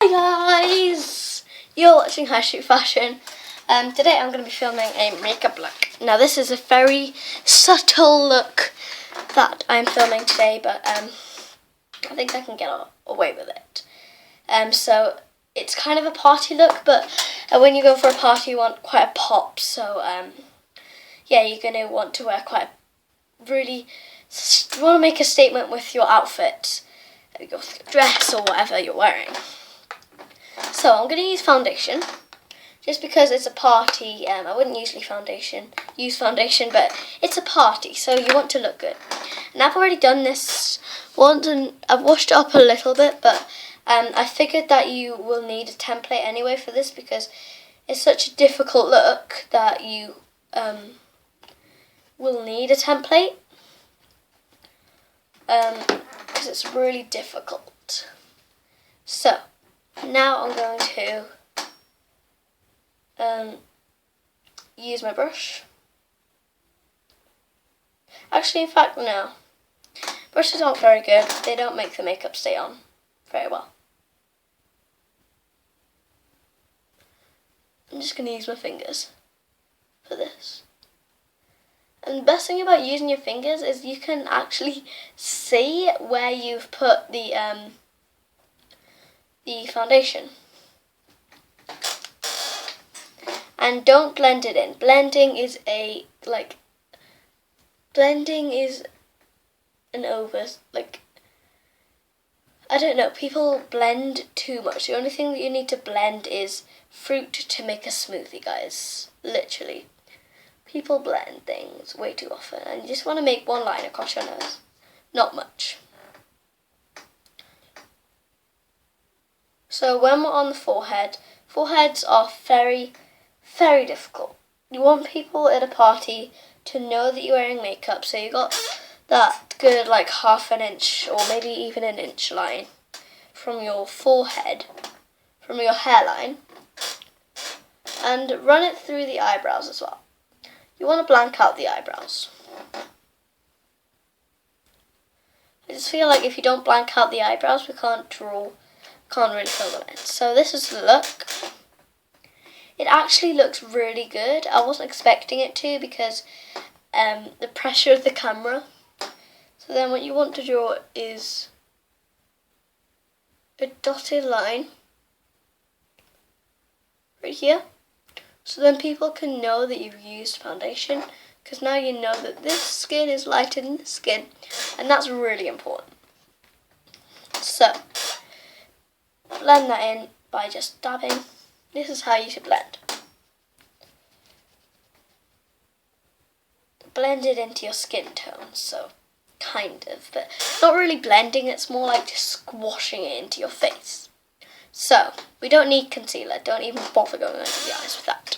Hey guys! You're watching High Street Fashion. Today I'm going to be filming a makeup look. Now this is a very subtle look that I'm filming today, but I think I can get away with it. So it's kind of a party look, but when you go for a party you want quite a pop, so yeah, you're going to want to wear quite a really, you want to make a statement with your outfit, your dress or whatever you're wearing. So I'm going to use foundation, just because it's a party. I wouldn't usually use foundation, but it's a party, so you want to look good. And I've already done this once, and I've washed it up a little bit, but I figured that you will need a template anyway for this, because it's such a difficult look that you will need a template, because it's really difficult. So now I'm going to use my brush. Actually, in fact, no. Brushes aren't very good. They don't make the makeup stay on very well. I'm just going to use my fingers for this. And the best thing about using your fingers is you can actually see where you've put the foundation. And don't blend it in. Blending is I don't know, people blend too much. The only thing that you need to blend is fruit to make a smoothie, guys. Literally. People blend things way too often, and you just want to make one line across your nose. Not much. So when we're on the forehead, foreheads are very, very difficult. You want people at a party to know that you're wearing makeup, so you got that good like half an inch or maybe even an inch line from your forehead, from your hairline, and run it through the eyebrows as well. You want to blank out the eyebrows. I just feel like if you don't blank out the eyebrows, we can't really fill them in. So this is the look. It actually looks really good. I wasn't expecting it to, because the pressure of the camera. So then what you want to draw is a dotted line right here. So then people can know that you've used foundation, because now you know that this skin is lighter than this skin, and that's really important. So blend that in by just dabbing. This is how you should blend. Blend it into your skin tone, so kind of, but not really blending, it's more like just squashing it into your face. So we don't need concealer, don't even bother going under the eyes with that.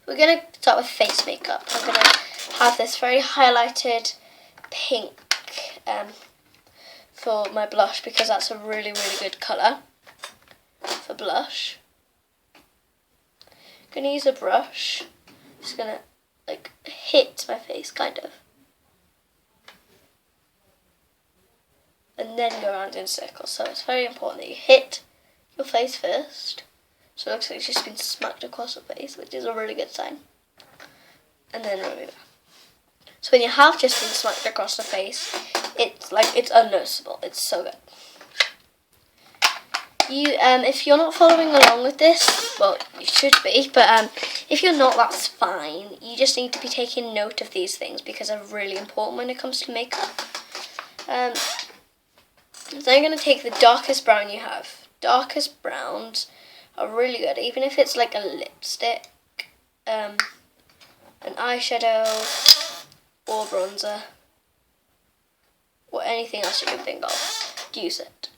We're going to start with face makeup. I'm going to have this very highlighted pink for my blush, because that's a really, really good colour for blush. I'm going to use a brush. Just going to like hit my face, kind of. And then go around in circles. So it's very important that you hit your face first. So it looks like it's just been smacked across the face, which is a really good sign. And then remove it. So when you have just been smacked across the face, it's unnoticeable. It's so good. If you're not following along with this, well, you should be, but if you're not, that's fine. You just need to be taking note of these things, because they're really important when it comes to makeup. So I'm going to take the darkest brown you have. Darkest browns are really good, even if it's like a lipstick, an eyeshadow, or bronzer, or anything else you can think of. Use it.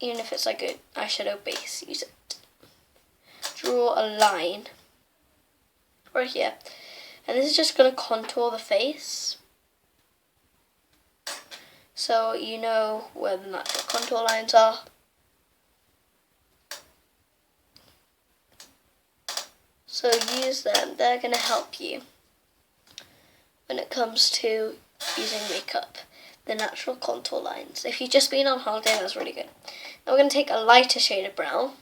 Even if it's like an eyeshadow base, use it. Draw a line right here, and this is just going to contour the face, so you know where the natural contour lines are. So use them, they're going to help you when it comes to using makeup. The natural contour lines. If you've just been on holiday, that's really good. Now we're going to take a lighter shade of brown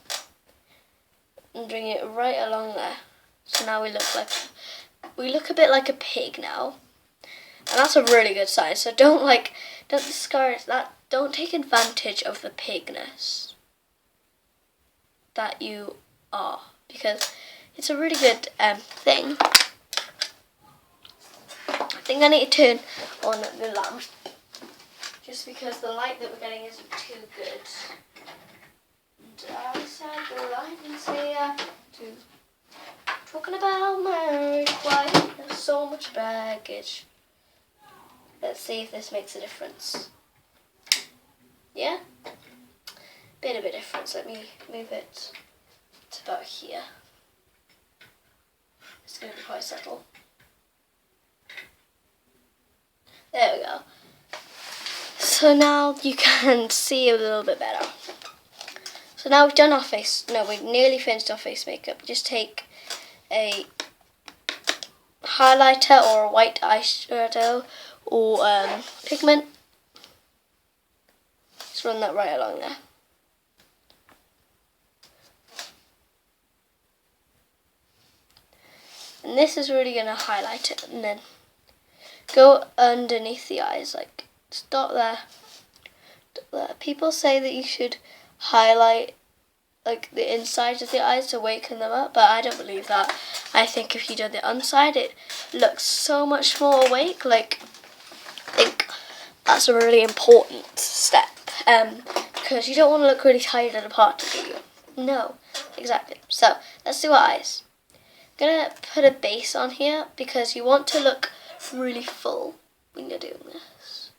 and bring it right along there. So now we look a bit like a pig now. And that's a really good sign. So don't discourage that. Don't take advantage of the pigness that you are, because it's a really good thing. I think I need to turn on the lamp, just because the light that we're getting isn't too good. And I said the light is here to talking about marriage. Why there's so much baggage. Let's see if this makes a difference. Yeah? Bit of a difference. Let me move it to about here. It's going to be quite subtle. There we go. So now you can see a little bit better. So now we've done our face. No, we've nearly finished our face makeup. Just take a highlighter or a white eyeshadow or pigment. Just run that right along there. And this is really going to highlight it, and then go underneath the eyes, like start there. People say that you should highlight like the inside of the eyes to waken them up, but I don't believe that. I think if you do the underside, it looks so much more awake. Like, I think that's a really important step, because you don't want to look really tired at a party, do you? No, exactly. So let's do our eyes. I'm gonna put a base on here because you want to look really full when you're doing this.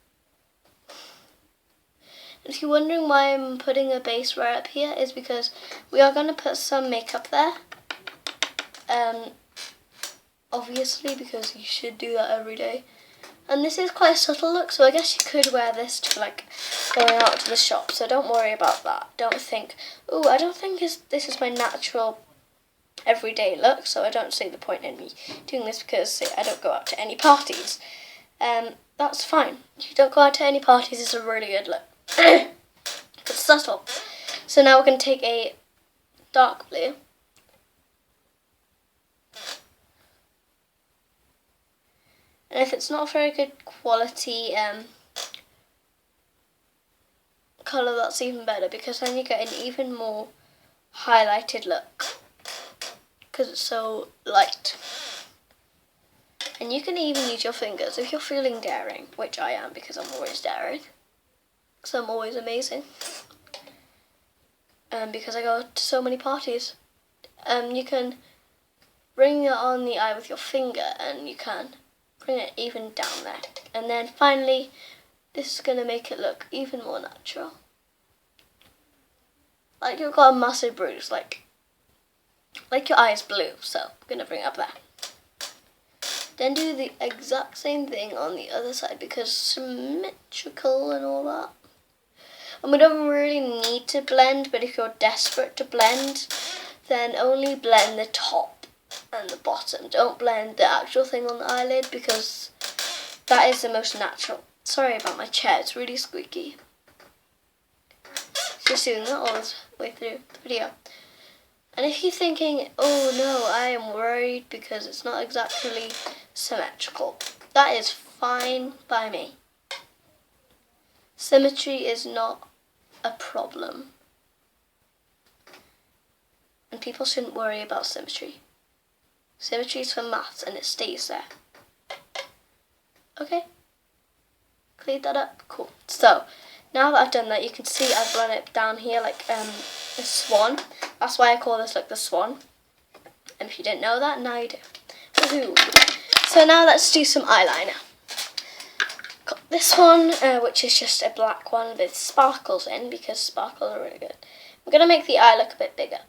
If you're wondering why I'm putting a base right up here, is because we are going to put some makeup there. Obviously, because you should do that every day. And this is quite a subtle look, so I guess you could wear this to like going out to the shop. So don't worry about that. Don't think, oh, I don't think this is my natural everyday look, so I don't see the point in me doing this because I don't go out to any parties. That's fine. If you don't go out to any parties, it's a really good look. It's subtle. So now we're going to take a dark blue. And if it's not very good quality colour, that's even better, because then you get an even more highlighted look, because it's so light. And you can even use your fingers if you're feeling daring, which I am, because I'm always daring. Because I'm always amazing. Because I go to so many parties. You can bring it on the eye with your finger, and you can bring it even down there. And then finally, this is going to make it look even more natural. Like you've got a massive bruise, like your eye is blue, so I'm going to bring it up there. Then do the exact same thing on the other side, because symmetrical and all that. And we don't really need to blend, but if you're desperate to blend, then only blend the top and the bottom. Don't blend the actual thing on the eyelid, because that is the most natural. Sorry about my chair, it's really squeaky. Just doing that all the way through the video. And if you're thinking, oh no, I am worried because it's not exactly symmetrical, that is fine by me. Symmetry is not a problem. And people shouldn't worry about symmetry. Symmetry is for maths and it stays there. Okay? Cleared that up? Cool. So, now that I've done that, you can see I've run it down here like a swan. That's why I call this like the swan. And if you didn't know that, now you do. Woohoo! So now let's do some eyeliner. Got this one, which is just a black one with sparkles in, because sparkles are really good. I'm going to make the eye look a bit bigger.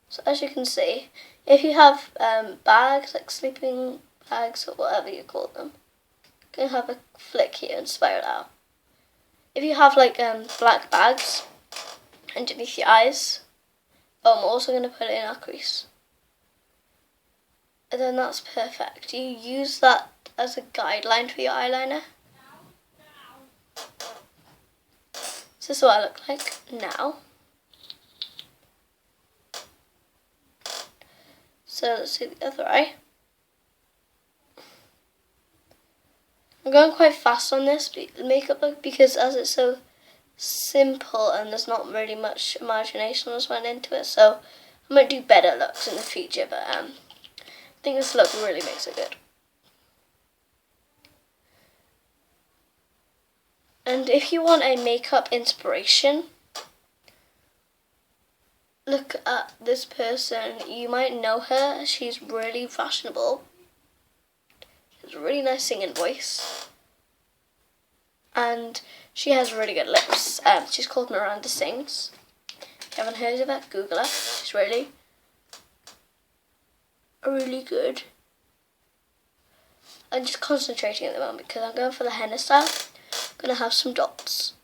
So as you can see, if you have bags, like sleeping bags or whatever you call them, you can have a flick here and spiral out. If you have like black bags underneath your eyes, I'm also going to put it in our crease. And then that's perfect. You use that as a guideline for your eyeliner. So this is what I look like now. So let's do the other eye. I'm going quite fast on this makeup look because as it's so simple and there's not really much imagination that's went into it, so I might do better looks in the future, but I think this look really makes it good. And if you want a makeup inspiration, look at this person. You might know her. She's really fashionable. She has a really nice singing voice. And she has really good lips. She's called Miranda Sings. If you haven't heard of her, Google her. She's really good. I'm just concentrating at the moment because I'm going for the henna style. I'm going to have some dots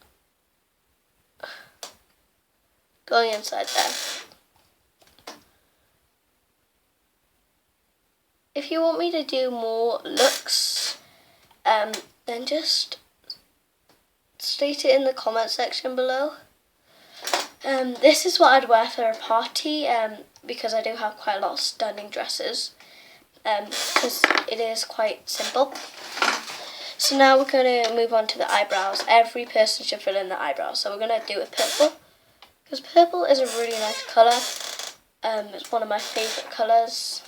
going inside there. If you want me to do more looks, then just state it in the comment section below. This is what I'd wear for a party, because I do have quite a lot of stunning dresses, because it is quite simple. So now we're going to move on to the eyebrows. Every person should fill in the eyebrows. So we're going to do it purple, because purple is a really nice colour. It's one of my favourite colours.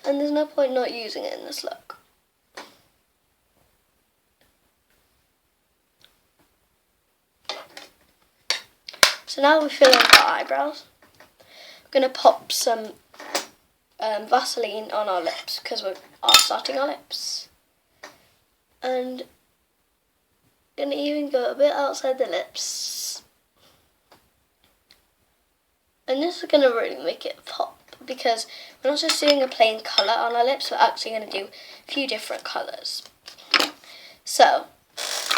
And there's no point not using it in this look. So now we fill in our eyebrows. We're going to pop some Vaseline on our lips because we are starting our lips. And going to even go a bit outside the lips. And this is going to really make it pop because we're not just doing a plain colour on our lips, we're actually going to do a few different colours. So,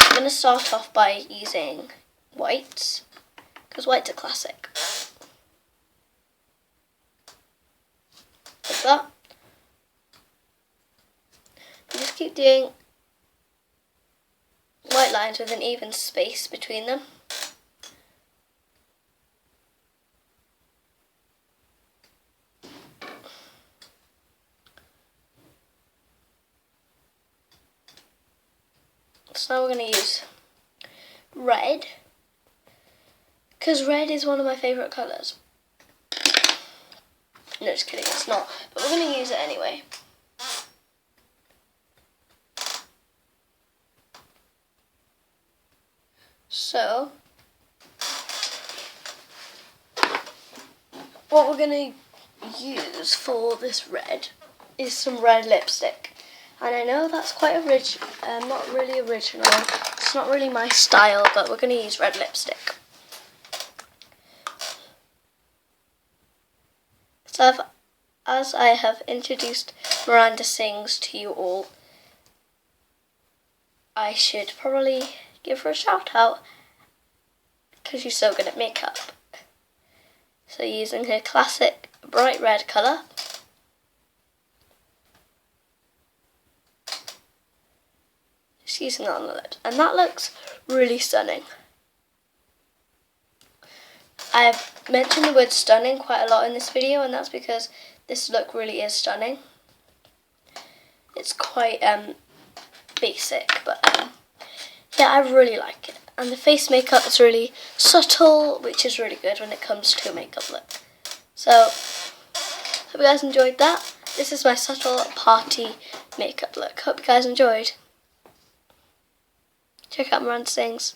I'm going to start off by using white, because white's a classic. Like that. And just keep doing white lines with an even space between them. So now we're going to use red, because red is one of my favourite colours. No, just kidding, it's not, but we're going to use it anyway. So, what we're going to use for this red is some red lipstick. And I know that's quite not really original, it's not really my style, but we're going to use red lipstick. So as I have introduced Miranda Sings to you all, I should probably give her a shout out because she's so good at makeup. So using her classic bright red colour, just using that on the lips, and that looks really stunning. I've mentioned the word stunning quite a lot in this video, and that's because this look really is stunning. It's quite basic, but yeah, I really like it. And the face makeup is really subtle, which is really good when it comes to a makeup look. So, hope you guys enjoyed that. This is my subtle party makeup look. Hope you guys enjoyed. Check out Miranda Sings.